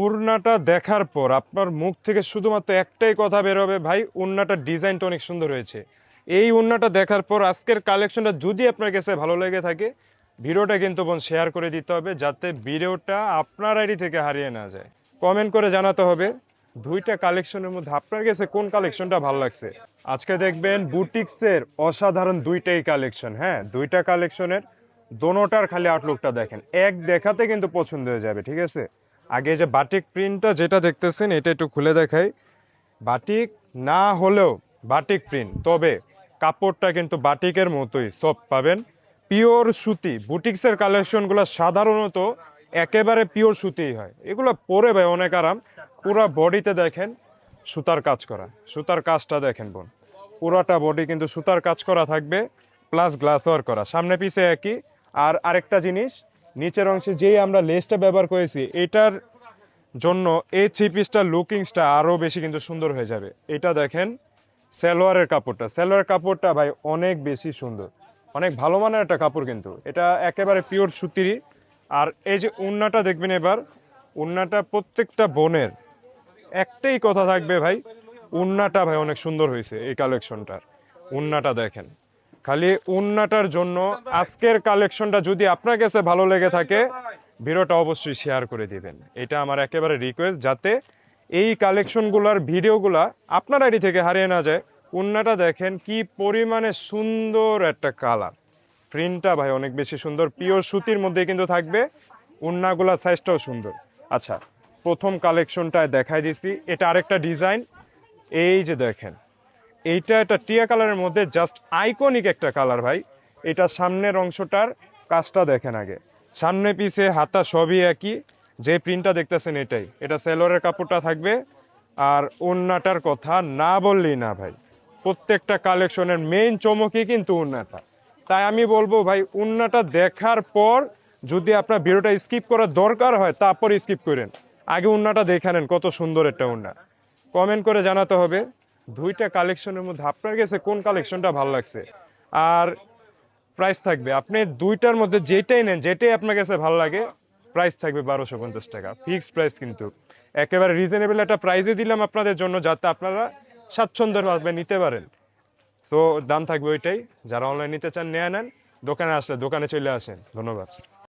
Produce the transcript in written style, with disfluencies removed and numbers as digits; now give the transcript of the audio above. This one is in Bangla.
ওড়নাটা দেখার পর আপনার মুখ থেকে শুধুমাত্র একটাই কথা বের হবে, ভাই ওড়নাটার ডিজাইনটা অনেক সুন্দর হয়েছে। এই ওড়নাটা দেখার পর আজকের কালেকশনটা যদি আপনার কাছে ভালো লেগে থাকে, ভিডিওটা কিন্তু বোন শেয়ার করে দিতে হবে, যাতে ভিডিওটা আপনার আইডি থেকে হারিয়ে না যায়। কমেন্ট করে জানাতে হবে দুইটা কালেকশনের মধ্যে আপনার কাছে কোন কালেকশনটা ভালো লাগছে। আজকে দেখবেন বুটিক্সের অসাধারণ দুইটাই কালেকশন। হ্যাঁ, দুইটা কালেকশনের দোনোটার খালি আউটলুকটা দেখেন, এক দেখাতে কিন্তু পছন্দ হয়ে যাবে। ঠিক আছে, আগে যে বাটিক প্রিন্টটা যেটা দেখতেছেন এটা একটু খুলে দেখাই। বাটিক না হলেও বাটিক প্রিন্ট, তবে কাপড়টা কিন্তু বাটিকের মতোই সফট পাবেন। পিওর সুতি বুটিক্সের কালেকশনগুলো সাধারণত একেবারে পিওর সুতিই হয়, এগুলো পরে ভাই অনেক আরাম। পুরো বডিতে দেখেন সুতার কাজ করা, সুতার কাজটা দেখেন বোন, পুরোটা বডি কিন্তু সুতার কাজ করা থাকবে, প্লাস গ্লাস ওয়ার্ক করা, সামনে পিছে একই। আর আরেকটা জিনিস, নিচের অংশে যেই আমরা লেসটা ব্যবহার করেছি এটার জন্য এই থ্রি পিসটার লুকিংসটা আরও বেশি কিন্তু সুন্দর হয়ে যাবে। এটা দেখেন সালোয়ারের কাপড়টা, সালোয়ার কাপড়টা ভাই অনেক বেশি সুন্দর, অনেক ভালো মানের একটা কাপড়, কিন্তু এটা একেবারে পিওর সুতিরই। আর এই যে ওড়নাটা দেখবেন এবার, ওড়নাটা প্রত্যেকটা বোনের একটাই কথা থাকবে ভাই, ওড়নাটা ভাই অনেক সুন্দর হয়েছে এই কালেকশনটার। ওড়নাটা দেখেন, খালি ওড়নাটার জন্য আজকের কালেকশনটা যদি আপনার কাছে ভালো লেগে থাকে, ভিডিওটা অবশ্যই শেয়ার করে দিবেন, এটা আমার একেবারে রিকোয়েস্ট, যাতে এই কালেকশনগুলোর ভিডিওগুলা আপনার আইডি থেকে হারিয়ে না যায়। ওড়নাটা দেখেন কি পরিমাণে সুন্দর একটা কালার, প্রিন্টটা ভাই অনেক বেশি সুন্দর, পিওর সুতির মধ্যে কিন্তু থাকবে, ওড়নাগুলা সাইজটাও সুন্দর। আচ্ছা, প্রথম কালেকশনটায় দেখাই দিছি, এটা আরেকটা ডিজাইন। এই যে দেখেন, এইটা একটা টিয়া কালারের মধ্যে জাস্ট আইকনিক একটা কালার ভাই। এটা সামনের অংশটার কাজটা দেখেন আগে, সামনে পিছে হাতা সবই একই, যে প্রিন্টটা দেখতেছেন এটাই, এটা সেলোয়ারের কাপড়টা থাকবে। আর ওড়নাটার কথা না বললেই না ভাই, প্রত্যেকটা কালেকশনের মেইন চমকই কিন্তু ওড়নাটা। তাই আমি বলবো ভাই, ওড়নাটা দেখার পর যদি আপনার ভিডিওটা স্কিপ করার দরকার হয় তারপর স্কিপ করেন, আগে ওড়নাটা দেখে নেন কত সুন্দর একটা ওড়না। কমেন্ট করে জানাতে হবে দুইটা কালেকশনের মধ্যে আপনার কাছে কোন কালেকশনটা ভালো লাগছে। আর প্রাইস থাকবে, আপনি দুইটার মধ্যে যেটাই নেন, যেটাই আপনার কাছে ভালো লাগে, প্রাইস থাকবে 1250 টাকা, ফিক্সড প্রাইস কিন্তু। একেবারে রিজনেবল একটা প্রাইসে দিলাম আপনাদের জন্য, যাতে আপনারা স্বাচ্ছন্দ্যভাবে নিতে পারেন। সো দাম থাকবে ওইটাই, যারা অনলাইন নিতে চান নিয়ে নেন, দোকানে আসলে দোকানে চলে আসেন। ধন্যবাদ।